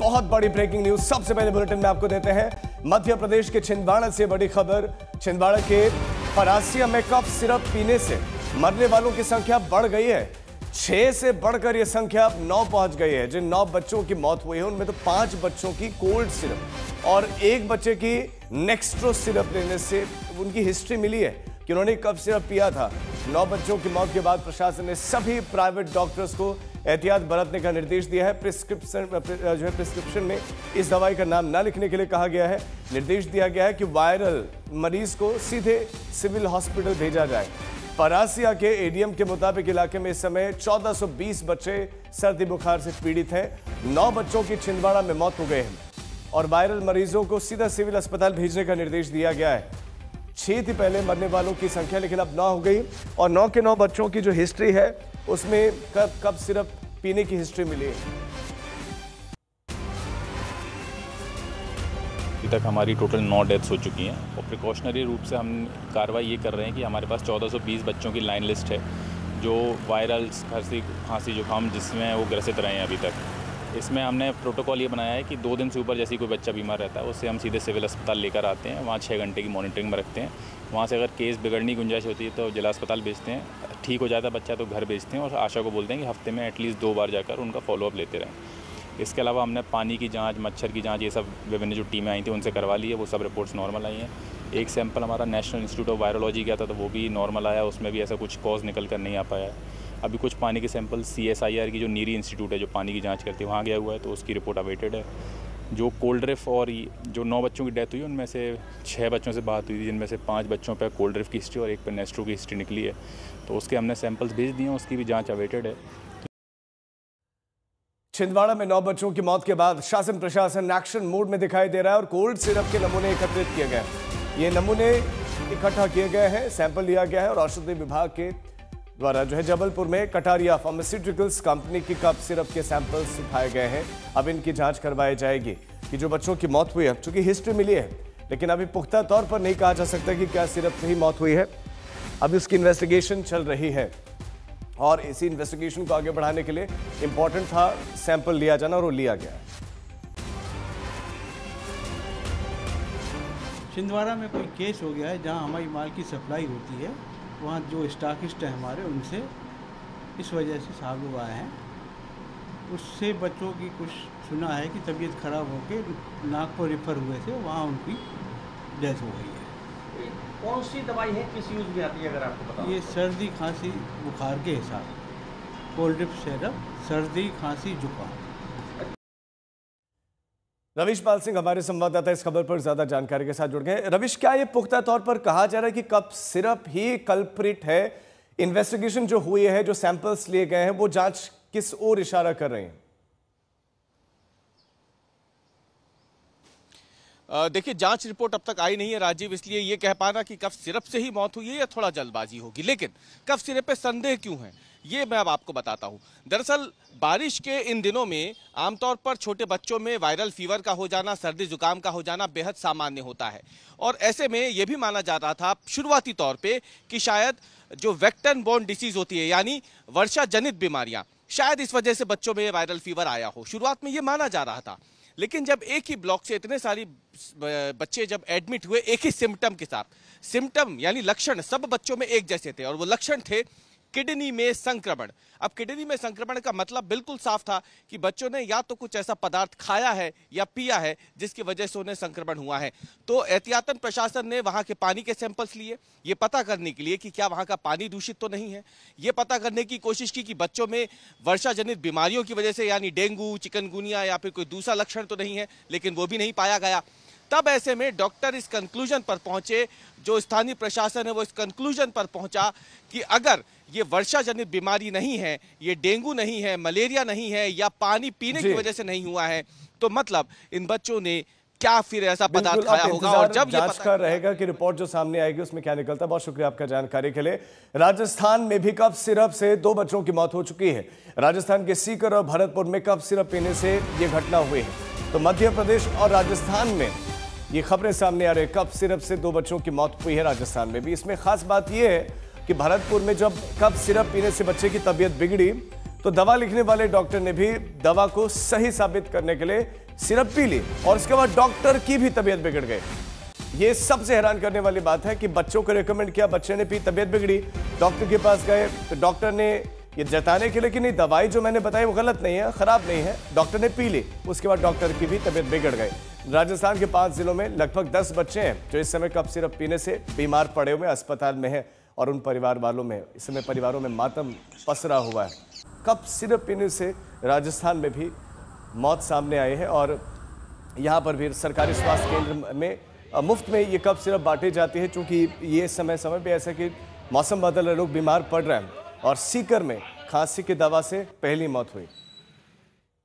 बहुत बड़ी breaking news सबसे पहले बुलेटिन में आपको देते हैं। मध्य प्रदेश के छिंदवाड़ा से बड़ी खबर। छिंदवाड़ा के परासिया में कफ सिरप पीने से मरने वालों की संख्या बढ़ गई है। 6 से बढ़कर यह संख्या अब 9 पहुंच गई है। जिन 9 बच्चों की मौत हुई है उनमें तो 5 बच्चों की कोल्ड सिरप और 1 बच्चे की नेक्स्ट्रो सिरप लेने से उनकी हिस्ट्री मिली है कि उन्होंने कफ सिरप पिया था। 9 बच्चों की मौत के बाद प्रशासन ने सभी प्राइवेट डॉक्टर्स को एहतियात बरतने का निर्देश दिया है। प्रिस्क्रिप्शन में इस दवाई का नाम न लिखने के लिए कहा गया है। निर्देश दिया गया है कि वायरल मरीज को सीधे सिविल हॉस्पिटल भेजा जाए। परासिया के एडीएम के मुताबिक इलाके में इस समय 1420 बच्चे सर्दी बुखार से पीड़ित हैं। 9 बच्चों की छिंदवाड़ा में मौत हो गए हैं और वायरल मरीजों को सीधा सिविल अस्पताल भेजने का निर्देश दिया गया है। 6 थी पहले मरने वालों की संख्या, लेकिन अब 9 हो गई और 9 के 9 बच्चों की जो हिस्ट्री है उसमें कब सिरप पीने की हिस्ट्री मिली है। अभी तक हमारी टोटल 9 डेथ्स हो चुकी हैं और प्रिकॉशनरी रूप से हम कार्रवाई ये कर रहे हैं कि हमारे पास 1420 बच्चों की लाइन लिस्ट है जो वायरल खांसी जुकाम जिसमें वो ग्रसित रहे हैं अभी तक। इसमें हमने प्रोटोकॉल ये बनाया है कि 2 दिन से ऊपर जैसे कोई बच्चा बीमार रहता है उससे हम सीधे सिविल अस्पताल लेकर आते हैं। वहाँ 6 घंटे की मॉनिटरिंग में रखते हैं। वहाँ से अगर केस बिगड़ने की गुंजाइश होती है तो जिला अस्पताल भेजते हैं। ठीक हो जाता है बच्चा तो घर भेजते हैं और आशा को बोलते हैं कि हफ्ते में एटलीस्ट 2 बार जाकर उनका फॉलोअप लेते रहें। इसके अलावा हमने पानी की जांच, मच्छर की जांच, ये सब विभिन्न जो टीमें आई थी उनसे करवा ली है। वो सब रिपोर्ट्स नॉर्मल आई हैं। एक सैंपल हमारा नेशनल इंस्टीट्यूट ऑफ वायरोलॉजी गया था तो वो भी नॉर्मल आया। उसमें भी ऐसा कुछ कॉज निकल कर नहीं आ पाया है। अभी कुछ पानी के सैंपल CSIR की जो नीरी इंस्टीट्यूट है जो पानी की जांच करती है वहाँ गया हुआ है तो उसकी रिपोर्ट अवेटेड है। जो कोल्ड ड्रिफ और जो 9 बच्चों की डेथ हुई उनमें से 6 बच्चों से बात हुई थी जिनमें से 5 बच्चों पर कोल्ड ड्रिफ की हिस्ट्री और 1 पर नेस्ट्रो की हिस्ट्री निकली है। तो उसके हमने सैंपल्स भेज दिए हैं, उसकी भी जाँच अवेटेड है। छिंदवाड़ा में 9 बच्चों की मौत के बाद शासन प्रशासन एक्शन मोड में दिखाई दे रहा है और कोल्ड सिरप के नमूने एकत्रित किए गए। ये नमूने इकट्ठा किए गए हैं, सैंपल लिया गया है और औषधि विभाग के द्वारा जो है जबलपुर में कटारिया फार्मास्यूटिकल्स कंपनी की कप सिरप के सैंपल्स उठाए गए हैं। अब इनकी जांच करवाई जाएगी कि जो बच्चों की मौत हुई है, चूंकि हिस्ट्री मिली है लेकिन अभी पुख्ता तौर पर नहीं कहा जा सकता कि क्या सिरप से ही मौत हुई है। अभी उसकी इन्वेस्टिगेशन चल रही है और इसी इन्वेस्टिगेशन को आगे बढ़ाने के लिए इंपॉर्टेंट था सैंपल लिया जाना और वो लिया गया। छिंदवाड़ा में कोई केस हो गया है जहां हमारी माल की सप्लाई होती है, वहां जो स्टॉकिस्ट है हमारे उनसे इस वजह से साहब लोग आए हैं। उससे बच्चों की कुछ सुना है कि तबीयत खराब होकर नागपुर रेफर हुए थे, वहाँ उनकी डेथ हो गई है। कौन सी दवाई है, किस यूज में आती है अगर आपको पता? ये सर्दी खांसी बुखार के हिसाब, कोल्ड ड्रिप सिरप, सर्दी खांसी जुकाम। रविश पाल सिंह हमारे संवाददाता इस खबर पर ज्यादा जानकारी के साथ जुड़ गए। रविश, क्या ये पुख्ता तौर पर कहा जा रहा है कि कप सिरप ही कल्प्रिट है? इन्वेस्टिगेशन जो हुई है, जो सैंपल्स लिए गए हैं, वो जांच किस ओर इशारा कर रहे हैं? देखिए, जांच रिपोर्ट अब तक आई नहीं है राजीव, इसलिए ये कह पाना कि कफ सिरप से ही मौत हुई है या थोड़ा जल्दबाजी होगी। लेकिन कफ सिरप पे संदेह क्यों है ये मैं अब आपको बताता हूँ। दरअसल बारिश के इन दिनों में आमतौर पर छोटे बच्चों में वायरल फीवर का हो जाना, सर्दी जुकाम का हो जाना बेहद सामान्य होता है और ऐसे में यह भी माना जा रहा था शुरुआती तौर पे कि शायद जो वेक्टर बोर्न डिसीज होती है यानी वर्षा जनित बीमारियां, शायद इस वजह से बच्चों में वायरल फीवर आया हो। शुरुआत में ये माना जा रहा था, लेकिन जब एक ही ब्लॉक से इतने सारी बच्चे जब एडमिट हुए एक ही सिम्टम के साथ, सिम्टम यानी लक्षण सब बच्चों में एक जैसे थे और वो लक्षण थे किडनी में संक्रमण। अब किडनी में संक्रमण का मतलब बिल्कुल साफ था कि बच्चों ने या तो कुछ ऐसा पदार्थ खाया है या पिया है जिसकी वजह से उन्हें संक्रमण हुआ है। तो एहतियातन प्रशासन ने वहां के पानी के सैंपल्स लिए, ये पता करने के लिए कि क्या वहां का पानी दूषित तो नहीं है। ये पता करने की कोशिश की कि बच्चों में वर्षा जनित बीमारियों की वजह से यानी डेंगू, चिकनगुनिया या फिर कोई दूसरा लक्षण तो नहीं है, लेकिन वो भी नहीं पाया गया। तब ऐसे में डॉक्टर इस कंक्लूजन पर पहुंचे, जो स्थानीय प्रशासन है वो इस कंक्लूजन पर पहुंचा कि अगर ये वर्षा जनित बीमारी नहीं है, ये डेंगू नहीं है, मलेरिया नहीं है या पानी पीने की वजह से नहीं हुआ है, तो मतलब इन बच्चों ने क्या फिर ऐसा पदार्थ खाया होगा। और जब ये जांच का रहेगा कि रिपोर्ट जो सामने आएगी उसमें क्या निकलता है। बहुत शुक्रिया आपका जानकारी के लिए। राजस्थान में भी कफ सिरप से 2 बच्चों की मौत हो चुकी है। राजस्थान के सीकर और भरतपुर में कफ सिरप पीने से ये घटना हुई है। तो मध्य प्रदेश और राजस्थान में ये खबरें सामने आ रही है। कफ सिरप से 2 बच्चों की मौत हुई है राजस्थान में भी। इसमें खास बात यह है कि भरतपुर में जब कफ सिरप पीने से बच्चे की तबीयत बिगड़ी तो दवा लिखने वाले डॉक्टर ने भी दवा को सही साबित करने के लिए सिरप पी ली और उसके बाद डॉक्टर की भी तबीयत बिगड़ गई। ये सबसे हैरान करने वाली बात है कि बच्चों को रेकमेंड किया, बच्चे ने पी, तबीयत बिगड़ी, डॉक्टर के पास गए तो डॉक्टर ने ये जताने के लिए कि नहीं दवाई जो मैंने बताई वो गलत नहीं है, खराब नहीं है, डॉक्टर ने पी ली, उसके बाद डॉक्टर की भी तबीयत बिगड़ गई। राजस्थान के 5 जिलों में लगभग 10 बच्चे हैं जो इस समय कफ सिरप पीने से बीमार पड़े हुए अस्पताल में हैं और उन परिवार वालों में इस समय परिवारों में मातम पसरा हुआ है। कफ सिरप पीने से राजस्थान में भी मौत सामने आई है और यहाँ पर भी सरकारी स्वास्थ्य केंद्र में मुफ्त में ये कफ सिरप बांटी जाती है, चूंकि ये समय पे ऐसा कि मौसम बदल रहे, लोग बीमार पड़ रहे हैं और सीकर में खांसी की दवा से पहली मौत हुई।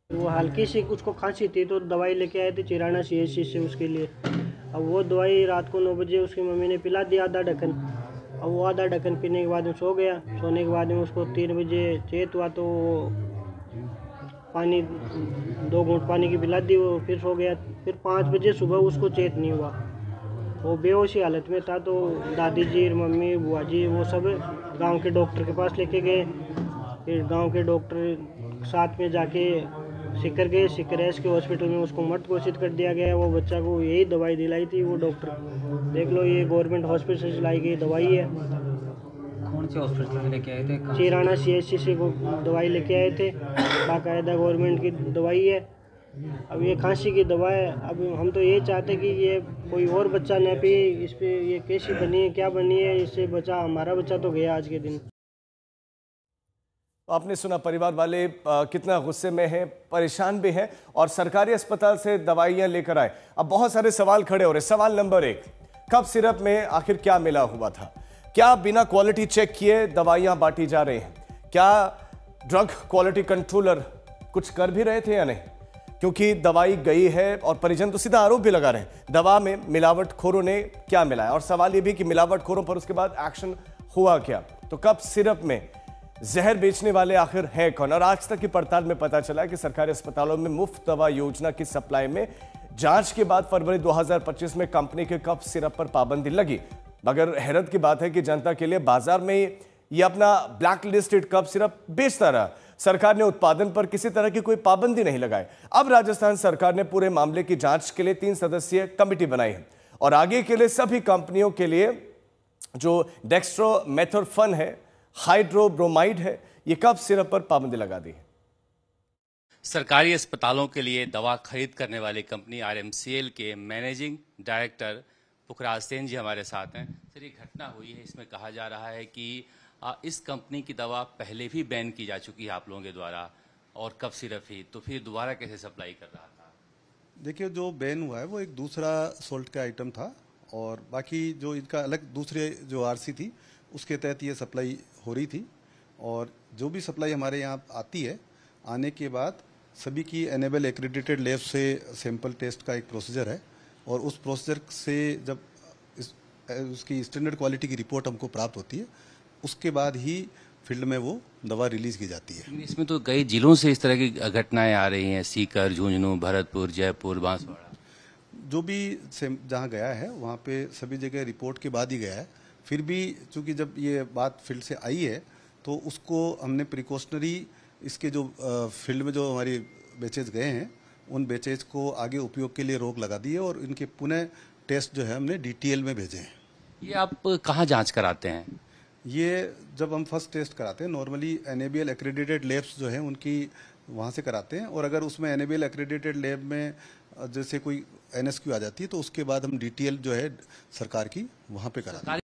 वो हल्की सी उसको खांसी थी तो दवाई लेके आए थे चिराना CHC से उसके लिए। अब वो दवाई रात को 9 बजे उसकी मम्मी ने पिला दिया आधा ढक्कन। अब वो आधा ढक्कन पीने के बाद में सो गया। सोने के बाद में उसको 3 बजे चेत हुआ तो पानी 2 घूंट पानी की पिला दी, वो फिर सो गया। फिर 5 बजे सुबह उसको चेत नहीं हुआ, वो बेहोशी हालत में था। तो दादी जी, मम्मी, बुआ जी वो सब गांव के डॉक्टर के पास लेके गए। फिर गांव के डॉक्टर साथ में जाके सिकर गए। सिकर के हॉस्पिटल में उसको मृत घोषित कर दिया गया। वो बच्चा को यही दवाई दिलाई थी वो डॉक्टर। देख लो, ये गवर्नमेंट हॉस्पिटल से लाई गई दवाई है। कौन से हॉस्पिटल से लेके आए थे? चिराना CHC से दवाई लेके आए थे, बाकायदा गवर्नमेंट की दवाई है। अब ये खांसी की दवा है। अब हम तो ये चाहते कि ये कोई और बच्चा न पिए। इस पे ये कैसी बनी है, क्या बनी है, इससे बचा हमारा बच्चा तो गया आज के दिन। आपने सुना परिवार वाले कितना गुस्से में हैं, परेशान भी हैं और सरकारी अस्पताल से दवाइयां लेकर आए। अब बहुत सारे सवाल खड़े हो रहे। सवाल नंबर 1, कफ सिरप में आखिर क्या मिला हुआ था? क्या बिना क्वालिटी चेक किए दवाइयां बांटी जा रही हैं? क्या ड्रग क्वालिटी कंट्रोलर कुछ कर भी रहे थे या नहीं? क्योंकि दवाई गई है और परिजन तो सीधा आरोप भी लगा रहे हैं दवा में मिलावटखोरों ने क्या मिलाया। और सवाल यह भी कि मिलावटखोरों पर उसके बाद एक्शन हुआ क्या? तो कफ सिरप में जहर बेचने वाले आखिर है कौन? और आज तक की पड़ताल में पता चला कि सरकारी अस्पतालों में मुफ्त दवा योजना की सप्लाई में जांच के बाद फरवरी 2025 में कंपनी के कफ सिरप पर पाबंदी लगी। मगर हैरत की बात है कि जनता के लिए बाजार में ये अपना ब्लैक लिस्टेड कफ सिरप बेचता रहा। सरकार ने उत्पादन पर किसी तरह की कोई पाबंदी नहीं लगाई। अब राजस्थान सरकार ने पूरे मामले की जांच के लिए 3 सदस्यीय कमेटी बनाई है और आगे के लिए सभी कंपनियों के लिए जो डेक्स्ट्रोमेथोर्फन है, हाइड्रोब्रोमाइड है, ये कफ सिरप पर पाबंदी लगा दी है। सरकारी अस्पतालों के लिए दवा खरीद करने वाली कंपनी RMCL के मैनेजिंग डायरेक्टर पुखराज सेन जी हमारे साथ हैं। सर, ये घटना हुई है, इसमें कहा जा रहा है कि इस कंपनी की दवा पहले भी बैन की जा चुकी है आप लोगों के द्वारा और कफ सिरप ही, तो फिर दोबारा कैसे सप्लाई कर रहा था? देखिए, जो बैन हुआ है वो एक दूसरा सोल्ट का आइटम था और बाकी जो इनका अलग दूसरे जो RC थी उसके तहत ये सप्लाई हो रही थी। और जो भी सप्लाई हमारे यहाँ आती है, आने के बाद सभी की एनेबल एक्रेडिटेड लैब से सैंपल टेस्ट का एक प्रोसीजर है और उस प्रोसीजर से जब उसकी स्टैंडर्ड क्वालिटी की रिपोर्ट हमको प्राप्त होती है, उसके बाद ही फील्ड में वो दवा रिलीज की जाती है। इसमें तो कई जिलों से इस तरह की घटनाएं आ रही हैं, सीकर, झुंझुनू, भरतपुर, जयपुर, बांसवाड़ा। जो भी जहाँ गया है वहाँ पे सभी जगह रिपोर्ट के बाद ही गया है। फिर भी चूंकि जब ये बात फील्ड से आई है तो उसको हमने प्रिकॉशनरी इसके जो फील्ड में जो हमारी बैचेज गए हैं उन बैचेज को आगे उपयोग के लिए रोक लगा दी है और इनके पुनः टेस्ट जो है हमने DTL में भेजे हैं। ये आप कहाँ जांच कराते हैं? ये जब हम फर्स्ट टेस्ट कराते हैं नॉर्मली NABL एक्रेडिटेड लैब्स जो हैं उनकी वहाँ से कराते हैं और अगर उसमें NABL एक्रेडिटेड लैब में जैसे कोई NSQ आ जाती है तो उसके बाद हम DTL जो है सरकार की वहाँ पे कराते हैं।